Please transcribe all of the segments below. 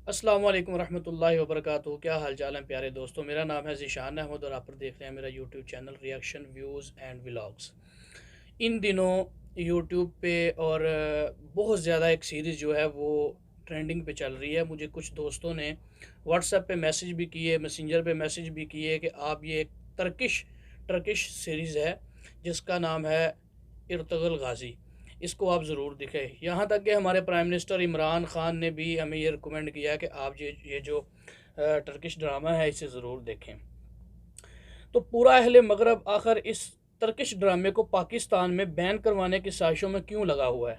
السلام علیکم ورحمۃ اللہ وبرکاتہ، کیا حال چال ہیں پیارے دوستوں؟ میرا نام ہے ذیشان احمد اور آپ پر دیکھ رہے ہیں میرا YouTube channel reaction views and vlogs. ان دنوں یوٹیوب پہ اور بہت زیادہ ایک سیریز جو ہے وہ ٹرینڈنگ پہ چل رہی ہے۔ مجھے کچھ دوستوں نے واٹس ایپ پہ میسج بھی کیے، میسنجر پہ میسج بھی کیے کہ آپ یہ ایک ٹرکش سیریز ہے جس کا نام ہے ارطغرل غازی، اس کو آپ ضرور دکھیں۔ یہاں تک کہ ہمارے پرائم منسٹر عمران خان نے بھی ہمیں یہ ریکمینڈ کیا کہ آپ یہ جو ٹرکش ڈرامہ ہے اسے ضرور دیکھیں۔ تو پورا اہل مغرب آخر اس ترکش ڈرامے کو پاکستان میں بین کروانے کی سازشوں میں کیوں لگا ہوا ہے؟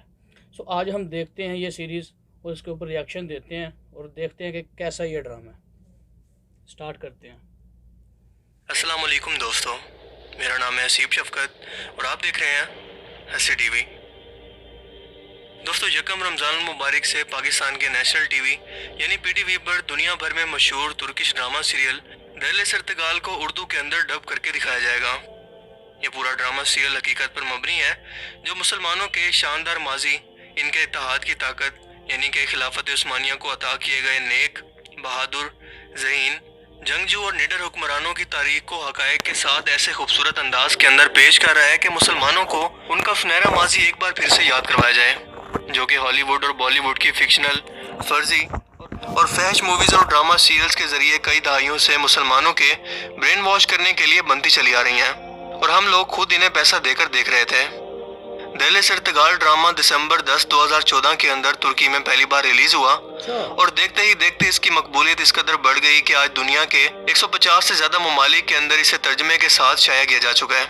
آج ہم دیکھتے ہیں یہ سیریز اور اس کے اوپر ریاکشن دیتے ہیں اور دیکھتے ہیں کہ کیسا یہ ڈرامہ ہے۔ سٹارٹ کرتے ہیں۔ السلام علیکم دوستو، میرا نام ہے حسیب شفقت اور آپ دیکھ رہے ہیں ہسی ٹی وی۔ دوستو، یکم رمضان المبارک سے پاکستان کے نیشنل ٹی وی یعنی پی ٹی وی پر دنیا بھر میں مشہور ترکش ڈرامہ سیریل دہل سرتگال کو اردو کے اندر ڈب کر کے دکھایا جائے گا۔ یہ پورا ڈرامہ سیریل حقیقت پر مبنی ہے، جو مسلمانوں کے شاندار ماضی، ان کے اتحاد کی طاقت یعنی کہ خلافت عثمانیہ کو عطا کیے گئے نیک، بہادر، ذہین، جنگجو اور نڈر حکمرانوں کی تاریخ کو حقائق کے ساتھ ایسے خوبصورت انداز کے اندر پیش کر رہا ہے کہ مسلمانوں کو ان کا سنہرا ماضی ایک بار پھر سے یاد کروایا جائے، جو کہ ہالی ووڈ اور بالی ووڈ کی فکشنل، فرضی اور فحش موویز اور ڈرامہ سیریلز کے ذریعے کئی دہائیوں سے مسلمانوں کے برین واش کرنے کے لیے بنتی چلی آ رہی ہیں، اور ہم لوگ خود انہیں پیسہ دے کر دیکھ رہے تھے۔ دہل سرتگال ڈرامہ دسمبر 10 2014 کے اندر ترکی میں پہلی بار ریلیز ہوا، اور دیکھتے ہی دیکھتے اس کی مقبولیت اس قدر بڑھ گئی کہ آج دنیا کے 150 سے زیادہ ممالک کے اندر اسے ترجمے کے ساتھ شائع کیا جا چکا ہے،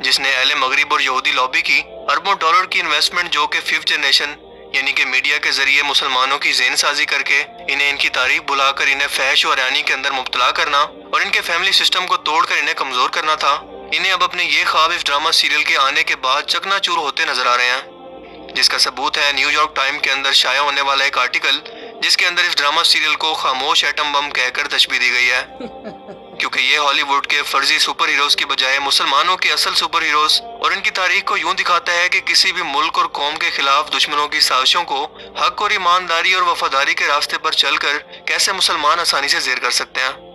جس نے اہل مغرب اور یہودی لابی کی اربوں ڈالر کی انویسٹمنٹ، جو کہ ففتھ جنریشن یعنی کہ میڈیا کے ذریعے مسلمانوں کی ذہن سازی کر کے انہیں ان کی تاریخ بھلا کر انہیں فحش و عریانی کے اندر مبتلا کرنا اور ان کے فیملی سسٹم کو توڑ کر انہیں کمزور کرنا تھا، انہیں اب اپنے یہ خواب اس ڈرامہ سیریل کے آنے کے بعد چکنا چور ہوتے نظر آ رہے ہیں، جس کا ثبوت ہے نیو یارک ٹائم کے اندر شائع ہونے والا ایک آرٹیکل، جس کے اندر اس ڈرامہ سیریل کو خاموش ایٹم بم کہہ کر تشبیہ دی گئی ہے، کیونکہ یہ ہالی ووڈ کے فرضی سپر ہیروز کی بجائے مسلمانوں کے اصل سپر ہیروز اور ان کی تاریخ کو یوں دکھاتا ہے کہ کسی بھی ملک اور قوم کے خلاف دشمنوں کی سازشوں کو حق اور ایمانداری اور وفاداری کے راستے پر چل کر کیسے مسلمان آسانی سے زیر کر سکتے ہیں۔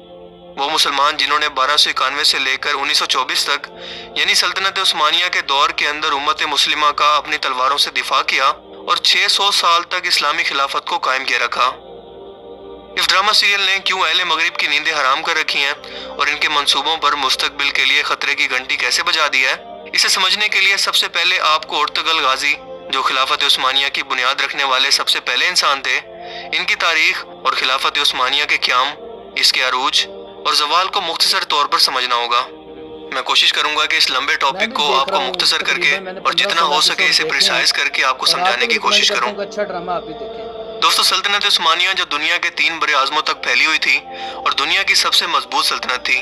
وہ مسلمان جنہوں نے 1291 سے لے کر 1924 تک یعنی سلطنت عثمانیہ کے دور کے اندر امت مسلمہ کا اپنی تلواروں سے دفاع کیا اور 600 سال تک اسلامی خلافت کو قائم کیے رکھا۔ اس ڈرامہ سیریل نے کیوں اہل مغرب کی نیندیں حرام کر رکھی ہیں اور ان کے منصوبوں پر مستقبل کے لیے خطرے کی گھنٹی کیسے بجا دی ہے، اسے سمجھنے کے لیے سب سے پہلے آپ کو ارطغرل غازی، جو خلافت عثمانیہ کی بنیاد رکھنے والے سب سے پہلے انسان تھے، ان کی تاریخ اور خلافت عثمانیہ کے قیام، اس کے عروج اور زوال کو مختصر طور پر سمجھنا ہوگا۔ میں کوشش کروں گا کہ اس لمبے ٹاپک کو آپ کو مختصر کر کے اور جتنا ہو سکے اسے پریسائز کر کے آپ کو سمجھانے کی کوشش کروں۔ اچھا ڈرامہ آپ بھی دیکھیں۔ دوستو، سلطنت عثمانیہ جو دنیا کے 3 بڑے اعظموں تک پھیلی ہوئی تھی اور دنیا کی سب سے مضبوط سلطنت تھی،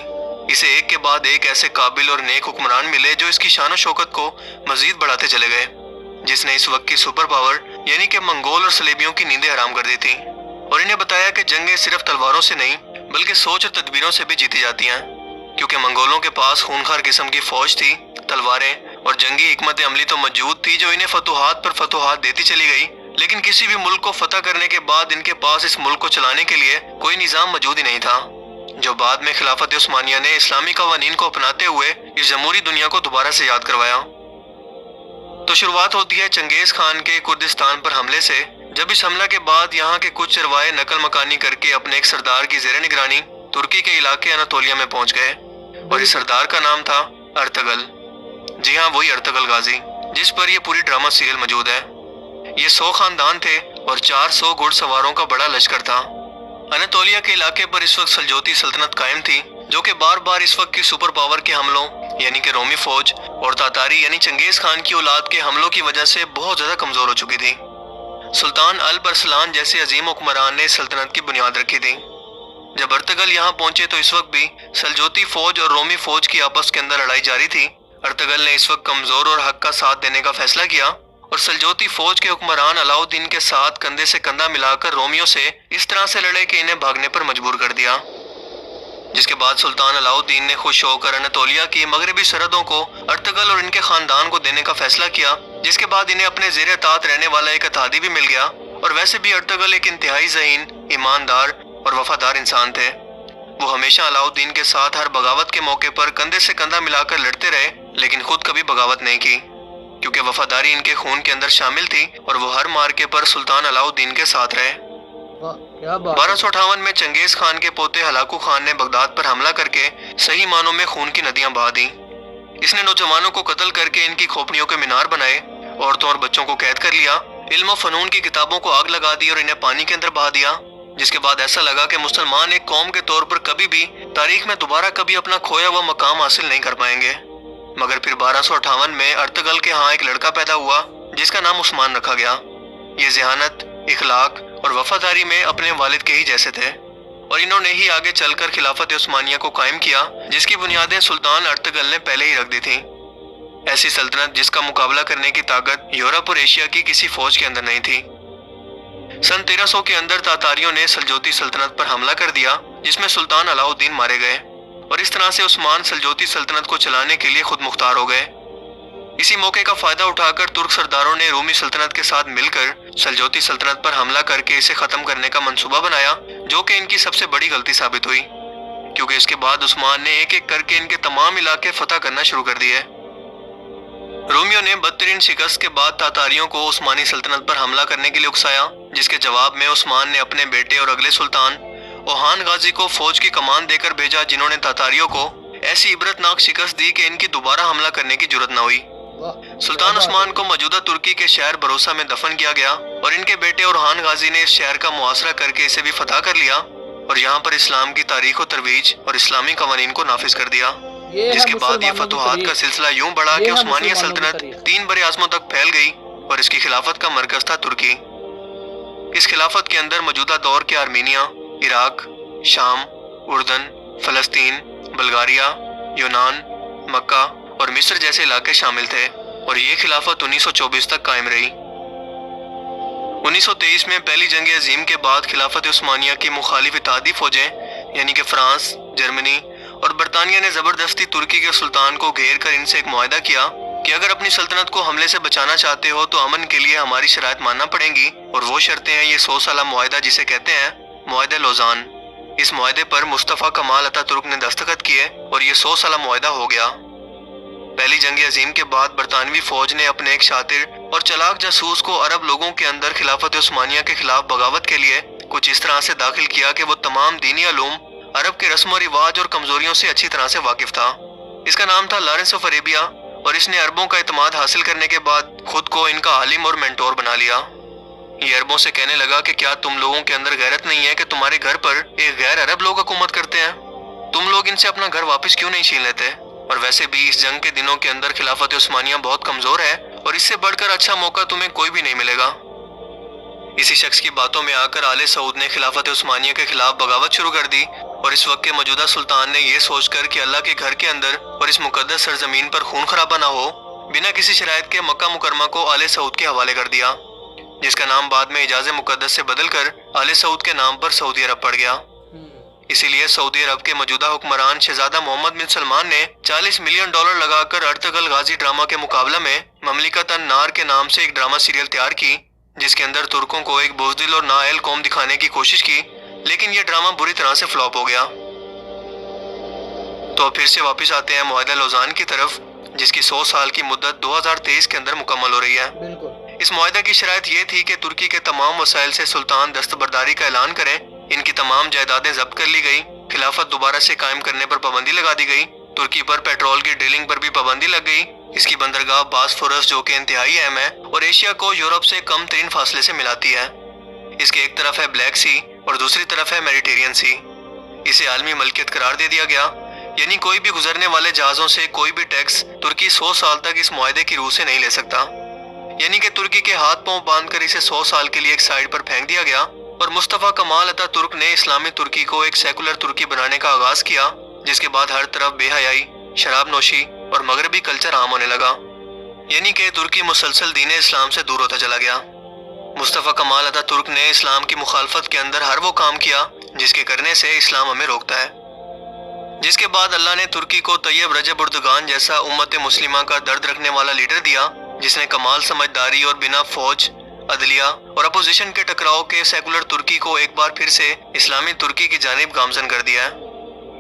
اسے ایک کے بعد ایک ایسے قابل اور نیک حکمران ملے جو اس کی شان و شوکت کو مزید بڑھاتے چلے گئے، جس نے اس وقت کی سپر پاور یعنی کہ منگول اور صلیبیوں کی نیندیں حرام کر دی تھی، اور انہیں بتایا کہ جنگیں صرف تلواروں سے نہیں بلکہ سوچ اور تدبیروں سے بھی جیتی جاتی ہیں، کیونکہ منگولوں کے پاس خونخوار قسم کی فوج تھی، تلواریں اور جنگی حکمت عملی تو موجود تھی جو انہیں فتوحات پر فتوحات دیتی چلی گئی، لیکن کسی بھی ملک کو فتح کرنے کے بعد ان کے پاس اس ملک کو چلانے کے لیے کوئی نظام موجود ہی نہیں تھا، جو بعد میں خلافت عثمانیہ نے اسلامی قوانین کو اپناتے ہوئے اس جمہوری دنیا کو دوبارہ سے یاد کروایا۔ تو شروعات ہوتی ہے چنگیز خان کے کردستان پر حملے سے، جب اس حملہ کے بعد یہاں کے کچھ چروائے نقل مکانی کر کے اپنے ایک سردار کی زیر نگرانی ترکی کے علاقے اناتولیہ میں پہنچ گئے، اور اس سردار کا نام تھا ارطغرل۔ جی ہاں، وہی ارطغرل غازی جس پر یہ پوری ڈرامہ سیریل موجود ہے۔ یہ 100 خاندان تھے اور 400 گھڑ سواروں کا بڑا لشکر تھا۔ اناتولیہ کے علاقے پر اس وقت سلجوقی سلطنت قائم تھی، جو کہ بار بار اس وقت کی سپر پاور کے حملوں یعنی کہ رومی فوج اور تاتاری یعنی چنگیز خان کی اولاد کے حملوں کی وجہ سے بہت زیادہ کمزور ہو چکی تھی۔ سلطان الپ ارسلان جیسے عظیم حکمران نے سلطنت کی بنیاد رکھی تھی۔ جب ارطغرل یہاں پہنچے تو اس وقت بھی سلجوقی فوج اور رومی فوج کی آپس کے اندر لڑائی جاری تھی۔ ارطغرل نے اس وقت کمزور اور حق کا ساتھ دینے کا فیصلہ کیا اور سلجوقی فوج کے حکمران علاؤالدین کے ساتھ کندھے سے کندھا ملا کر رومیوں سے اس طرح سے لڑے کہ انہیں بھاگنے پر مجبور کر دیا، جس کے بعد سلطان علاؤالدین نے خوش ہو کر اناتولیہ کی مغربی سرحدوں کو ارطغرل اور ان کے خاندان کو دینے کا فیصلہ کیا، جس کے بعد انہیں اپنے زیر اطاعت رہنے والا ایک اتحادی بھی مل گیا اور ویسے بھی ارطغرل ایک انتہائی ذہین، ایماندار اور وفادار انسان تھے۔ وہ ہمیشہ علاؤالدین کے ساتھ ہر بغاوت کے موقع پر کندھے سے کندھا ملا کر لڑتے رہے، لیکن خود کبھی بغاوت نہیں کی، کیونکہ وفاداری ان کے خون کے اندر شامل تھی اور وہ ہر مارکے پر سلطان علاؤالدین کے ساتھ رہے۔ 1258 میں چنگیز خان کے پوتے ہلاکو خان نے بغداد پر حملہ کر کے صحیح معنوں میں خون کی ندیاں بہا دیں۔ اس نے نوجوانوں کو قتل کر کے ان کی کھوپڑیوں کے مینار بنائے، عورتوں اور بچوں کو قید کر لیا، علم و فنون کی کتابوں کو آگ لگا دی اور انہیں پانی کے اندر بہا دیا، جس کے بعد ایسا لگا کہ مسلمان ایک قوم کے طور پر کبھی بھی تاریخ میں دوبارہ کبھی اپنا کھویا ہوا مقام حاصل نہیں کر پائیں گے۔ مگر پھر 1258 میں ارطغرل کے ہاں ایک لڑکا پیدا ہوا جس کا نام عثمان رکھا گیا۔ یہ ذہانت، اخلاق اور وفاداری میں اپنے والد کے ہی جیسے تھے، اور انہوں نے ہی آگے چل کر خلافت عثمانیہ کو قائم کیا، جس کی بنیادیں سلطان ارطغرل نے پہلے ہی رکھ دی تھیں۔ ایسی سلطنت جس کا مقابلہ کرنے کی طاقت یورپ اور ایشیا کی کسی فوج کے اندر نہیں تھی۔ سن 1300 کے اندر تاتاریوں نے سلجوتی سلطنت پر حملہ کر دیا، جس میں سلطان علاؤالدین مارے گئے، اور اس طرح سے عثمان سلجوتی سلطنت کو چلانے کے لیے خود مختار ہو گئے۔ اسی موقع کا فائدہ اٹھا کر ترک سرداروں نے رومی سلطنت کے ساتھ مل کر سلجوتی سلطنت پر حملہ کر کے اسے ختم کرنے کا منصوبہ بنایا، جو کہ ان کی سب سے بڑی غلطی ثابت ہوئی، کیونکہ اس کے بعد عثمان نے ایک ایک کر کے ان کے تمام علاقے فتح کرنا شروع کر دیے۔ رومیوں نے بدترین شکست کے بعد تاتاریوں کو عثمانی سلطنت پر حملہ کرنے کے لیے اکسایا، جس کے جواب میں عثمان نے اپنے بیٹے اور اگلے سلطان اوہان غازی کو فوج کی کمان دے کر بھیجا، جنہوں نے تاتاریوں کو ایسی عبرتناک شکست دی کہ ان کی دوبارہ حملہ کرنے کی جرت نہ ہوئی۔ سلطان عثمان کو موجودہ ترکی کے شہر بروسا میں دفن کیا گیا، اور ان کے بیٹے اورہان غازی نے اس شہر کا محاصرہ کر کے اسے بھی فتح کر لیا، اور یہاں پر اسلام کی تاریخ و ترویج اور اسلامی قوانین کو نافذ کر دیا، جس کے بعد یہ فتوحات کا سلسلہ یوں بڑھا کہ عثمانیہ سلطنت 3 بر اعظموں تک پھیل گئی، اور اس کی خلافت کا مرکز تھا ترکی۔ اس خلافت کے اندر موجودہ دور کے آرمینیا، عراق، شام، اردن، فلسطین، بلغاریہ، یونان، مکہ اور مصر جیسے علاقے شامل تھے، اور یہ خلافت 1924 تک قائم رہی۔ 1923 میں پہلی جنگ عظیم کے بعد خلافت عثمانیہ کی مخالف اتحادی فوجیں یعنی کہ فرانس، جرمنی اور برطانیہ نے زبردستی ترکی کے سلطان کو گھیر کر ان سے ایک معاہدہ کیا کہ اگر اپنی سلطنت کو حملے سے بچانا چاہتے ہو تو امن کے لیے ہماری شرائط ماننا پڑیں گی، اور وہ شرطیں ہیں یہ 100 سالہ معاہدہ جسے کہتے ہیں معاہدہ لوزان۔ اس معاہدے پر مصطفیٰ کمال اتا ترک نے دستخط کیے اور یہ 100 سالہ معاہدہ ہو گیا۔ پہلی جنگ عظیم کے بعد برطانوی فوج نے اپنے ایک شاطر اور چلاک جاسوس کو عرب لوگوں کے اندر خلافت عثمانیہ کے خلاف بغاوت کے لیے کچھ اس طرح سے داخل کیا کہ وہ تمام دینی علوم، عرب کے رسم و رواج اور کمزوریوں سے اچھی طرح سے واقف تھا۔ اس کا نام تھا لارنس آف عربیہ، اور اس نے عربوں کا اعتماد حاصل کرنے کے بعد خود کو ان کا عالم اور مینٹور بنا لیا۔ یہ عربوں سے کہنے لگا کہ کیا تم لوگوں کے اندر غیرت نہیں ہے کہ تمہارے گھر پر ایک غیر عرب لوگ حکومت کرتے ہیں؟ تم لوگ ان سے اپنا گھر واپس کیوں نہیں چھین لیتے؟ اور ویسے بھی اس جنگ کے دنوں کے اندر خلافت عثمانیہ بہت کمزور ہے، اور اس سے بڑھ کر اچھا موقع تمہیں کوئی بھی نہیں ملے گا۔ اسی شخص کی باتوں میں آ کر آل سعود نے خلافت عثمانیہ کے خلاف بغاوت شروع کر دی، اور اس وقت کے موجودہ سلطان نے یہ سوچ کر کہ اللہ کے گھر کے اندر اور اس مقدس سرزمین پر خون خرابہ نہ ہو، بنا کسی شرائط کے مکہ مکرمہ کو آل سعود کے حوالے کر دیا، جس کا نام بعد میں حجاز مقدس سے بدل کر آل سعود کے نام پر سعودی عرب پڑ گیا۔ اسی لیے سعودی عرب کے موجودہ حکمران شہزادہ محمد بن سلمان نے $40 ملین لگا کر ارطغرل غازی ڈرامہ کے مقابلہ میں مملکت النار کے نام سے ایک ڈرامہ سیریل تیار کی، جس کے اندر ترکوں کو ایک بزدل اور نااہل قوم دکھانے کی کوشش کی، لیکن یہ ڈرامہ بری طرح سے فلاپ ہو گیا۔ تو پھر سے واپس آتے ہیں معاہدہ لوزان کی طرف، جس کی 100 سال کی مدت 2023 کے اندر مکمل ہو رہی ہے۔ اس معاہدہ کی شرائط یہ تھی کہ ترکی کے تمام وسائل سے سلطان دستبرداری کا اعلان کریں، ان کی تمام جائیدادیں ضبط کر لی گئی، خلافت دوبارہ سے قائم کرنے پر پابندی لگا دی گئی، ترکی پر پیٹرول کی ڈرلنگ پر بھی پابندی لگ گئی، اس کی بندرگاہ باسفورس جو کہ انتہائی اہم ہے اور ایشیا کو یورپ سے کم ترین فاصلے سے ملاتی ہے، اس کے ایک طرف ہے بلیک سی اور دوسری طرف ہے میڈیٹرین سی، اسے عالمی ملکیت قرار دے دیا گیا، یعنی کوئی بھی گزرنے والے جہازوں سے کوئی بھی ٹیکس ترکی 100 سال تک اس معاہدے کی روح سے نہیں لے سکتا، یعنی کہ ترکی کے ہاتھ پاؤں باندھ کر اسے 100 سال کے لیے ایک سائیڈ پر پھینک دیا گیا، اور مصطفیٰ کمال اتا ترک نے اسلامی ترکی کو ایک سیکولر ترکی بنانے کا آغاز کیا، جس کے بعد ہر طرف بے حیائی، شراب نوشی اور مغربی کلچر عام ہونے لگا، یعنی کہ ترکی مسلسل دین اسلام سے دور ہوتا چلا گیا۔ مصطفیٰ کمال اتا ترک نے اسلام کی مخالفت کے اندر ہر وہ کام کیا جس کے کرنے سے اسلام ہمیں روکتا ہے، جس کے بعد اللہ نے ترکی کو طیب رجب اردگان جیسا امت مسلمہ کا درد رکھنے والا لیڈر دیا، جس نے کمال سمجھداری اور بنا فوج عدلیہ اور اپوزیشن کے ٹکراؤ کے سیکولر ترکی کو ایک بار پھر سے اسلامی ترکی کی جانب گامزن کر دیا ہے،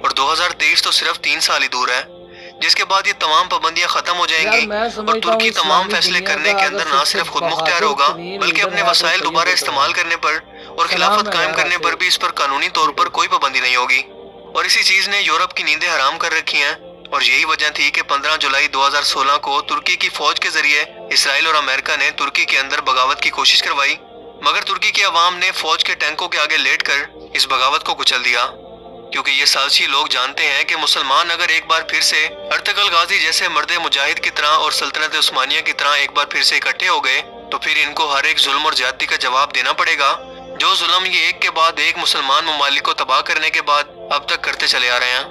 اور 2023 تو صرف 3 سال ہی دور ہے، جس کے بعد یہ تمام پابندیاں ختم ہو جائیں گی اور ترکی تمام فیصلے کرنے کے اندر نہ صرف خود مختار ہوگا بلکہ اپنے وسائل دوبارہ استعمال کرنے پر اور خلافت قائم کرنے پر بھی اس پر قانونی طور پر کوئی پابندی نہیں ہوگی۔ اور اسی چیز نے یورپ کی نیندیں حرام کر رکھی ہیں، اور یہی وجہ تھی کہ 15 جولائی 2016 کو ترکی کی فوج کے ذریعے اسرائیل اور امریکہ نے ترکی کے اندر بغاوت کی کوشش کروائی، مگر ترکی کی عوام نے فوج کے ٹینکوں کے آگے لیٹ کر اس بغاوت کو کچل دیا، کیونکہ یہ سازشی لوگ جانتے ہیں کہ مسلمان اگر ایک بار پھر سے ارطغرل غازی جیسے مرد مجاہد کی طرح اور سلطنت عثمانیہ کی طرح ایک بار پھر سے اکٹھے ہو گئے تو پھر ان کو ہر ایک ظلم اور زیادتی کا جواب دینا پڑے گا، جو ظلم یہ ایک کے بعد ایک مسلمان ممالک کو تباہ کرنے کے بعد اب تک کرتے چلے آ رہے ہیں۔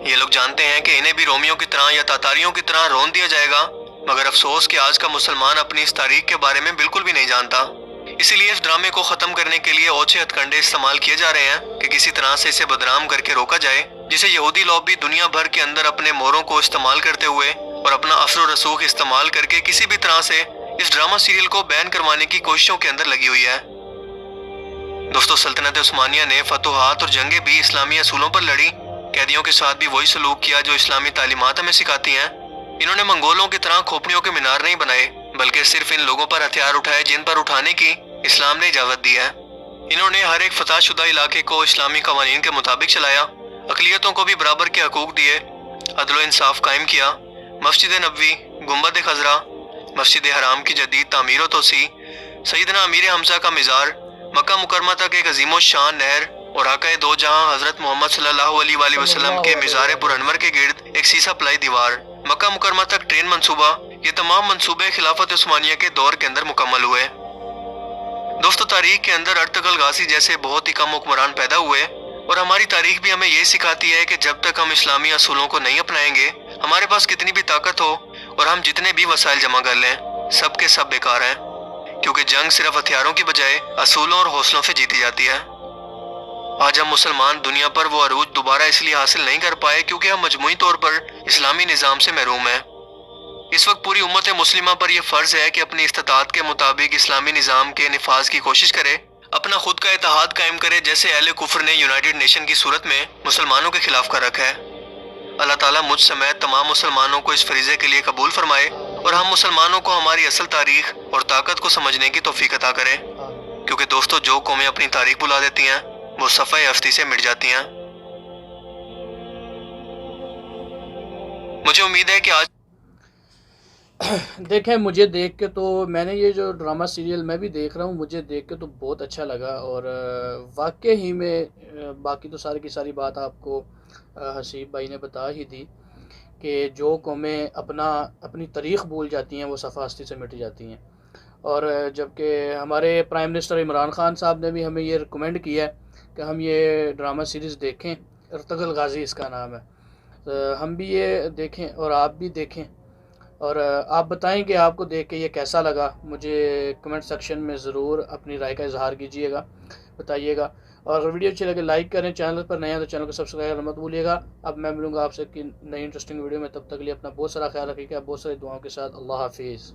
یہ لوگ جانتے ہیں کہ انہیں بھی رومیوں کی طرح یا تاتاریوں کی طرح رون دیا جائے گا، مگر افسوس کہ آج کا مسلمان اپنی اس تاریخ کے بارے میں بالکل بھی نہیں جانتا، اسی لیے اس ڈرامے کو ختم کرنے کے لیے اوچھے ہتھ کنڈے استعمال کیے جا رہے ہیں کہ کسی طرح سے اسے بدنام کر کے روکا جائے، جسے یہودی لوبی دنیا بھر کے اندر اپنے موروں کو استعمال کرتے ہوئے اور اپنا اثر و رسوخ استعمال کر کے کسی بھی طرح سے اس ڈرامہ سیریل کو بین کروانے کی کوششوں کے اندر لگی ہوئی ہے۔ دوستو، سلطنت عثمانیہ نے فتوحات اور جنگیں بھی اسلامی اصولوں پر لڑی، قیدیوں کے ساتھ بھی وہی سلوک کیا جو اسلامی تعلیمات ہمیں سکھاتی ہیں۔ انہوں نے منگولوں کی طرح کھوپڑیوں کے مینار نہیں بنائے، بلکہ صرف ان لوگوں پر ہتھیار اٹھائے جن پر اٹھانے کی اسلام نے اجازت دی ہے۔ انہوں نے ہر ایک فتح شدہ علاقے کو اسلامی قوانین کے مطابق چلایا، اقلیتوں کو بھی برابر کے حقوق دیے، عدل و انصاف قائم کیا، مسجد نبوی، گنبد خضرا، مسجد حرام کی جدید تعمیر و توسیع، سیدنا امیر حمزہ کا مزار، مکہ مکرمہ تک ایک عظیم و شان نہر، اور آقا دو جہاں حضرت محمد صلی اللہ علیہ وآلہ وسلم کے مزار پر انور کے گرد ایک سیسا پلائی دیوار، مکہ مکرمہ تک ٹرین منصوبہ، یہ تمام منصوبے خلافت عثمانیہ کے دور کے اندر مکمل ہوئے۔ دوستو، تاریخ کے اندر ارطغرل غازی جیسے بہت ہی کم حکمران پیدا ہوئے، اور ہماری تاریخ بھی ہمیں یہ سکھاتی ہے کہ جب تک ہم اسلامی اصولوں کو نہیں اپنائیں گے، ہمارے پاس کتنی بھی طاقت ہو اور ہم جتنے بھی وسائل جمع کر لیں، سب کے سب بیکار ہیں، کیونکہ جنگ صرف ہتھیاروں کی بجائے اصولوں اور حوصلوں سے جیتی جاتی ہے۔ آج ہم مسلمان دنیا پر وہ عروج دوبارہ اس لیے حاصل نہیں کر پائے کیونکہ ہم مجموعی طور پر اسلامی نظام سے محروم ہیں۔ اس وقت پوری امت مسلمہ پر یہ فرض ہے کہ اپنی استطاعت کے مطابق اسلامی نظام کے نفاذ کی کوشش کرے، اپنا خود کا اتحاد قائم کرے، جیسے اہل کفر نے یونائیٹڈ نیشن کی صورت میں مسلمانوں کے خلاف کر رکھا ہے۔ اللہ تعالیٰ مجھ سمیت تمام مسلمانوں کو اس فریضے کے لیے قبول فرمائے، اور ہم مسلمانوں کو ہماری اصل تاریخ اور طاقت کو سمجھنے کی توفیق عطا کرے، کیونکہ دوستو، جو قومیں اپنی تاریخ بھلا دیتی ہیں وہ صفحہ ہستی سے مٹ جاتی ہیں۔ مجھے امید ہے کہ آج دیکھیں، مجھے دیکھ کے تو میں نے یہ جو ڈرامہ سیریل میں بھی دیکھ رہا ہوں، مجھے دیکھ کے تو بہت اچھا لگا، اور واقع ہی میں باقی تو ساری کی ساری بات آپ کو حسیب بھائی نے بتا ہی دی کہ جو قومیں اپنی تاریخ بھول جاتی ہیں وہ صفحہ ہستی سے مٹ جاتی ہیں، اور جبکہ ہمارے پرائم منسٹر عمران خان صاحب نے بھی ہمیں یہ ریکمینڈ کیا ہے کہ ہم یہ ڈرامہ سیریز دیکھیں، ارطغرل غازی اس کا نام ہے، ہم بھی یہ دیکھیں اور آپ بھی دیکھیں، اور آپ بتائیں کہ آپ کو دیکھ کے یہ کیسا لگا، مجھے کمنٹ سیکشن میں ضرور اپنی رائے کا اظہار کیجیے گا، بتائیے گا، اور اگر ویڈیو اچھی لگے لائک کریں، چینل پر نئے ہیں تو چینل کو سبسکرائب کرنا مت بھولیے گا۔ اب میں ملوں گا آپ سے نئی انٹرسٹنگ ویڈیو میں، تب تک کے لیے اپنا بہت سارا خیال رکھیے گا، بہت ساری دعاؤں کے ساتھ۔ اللہ حافظ۔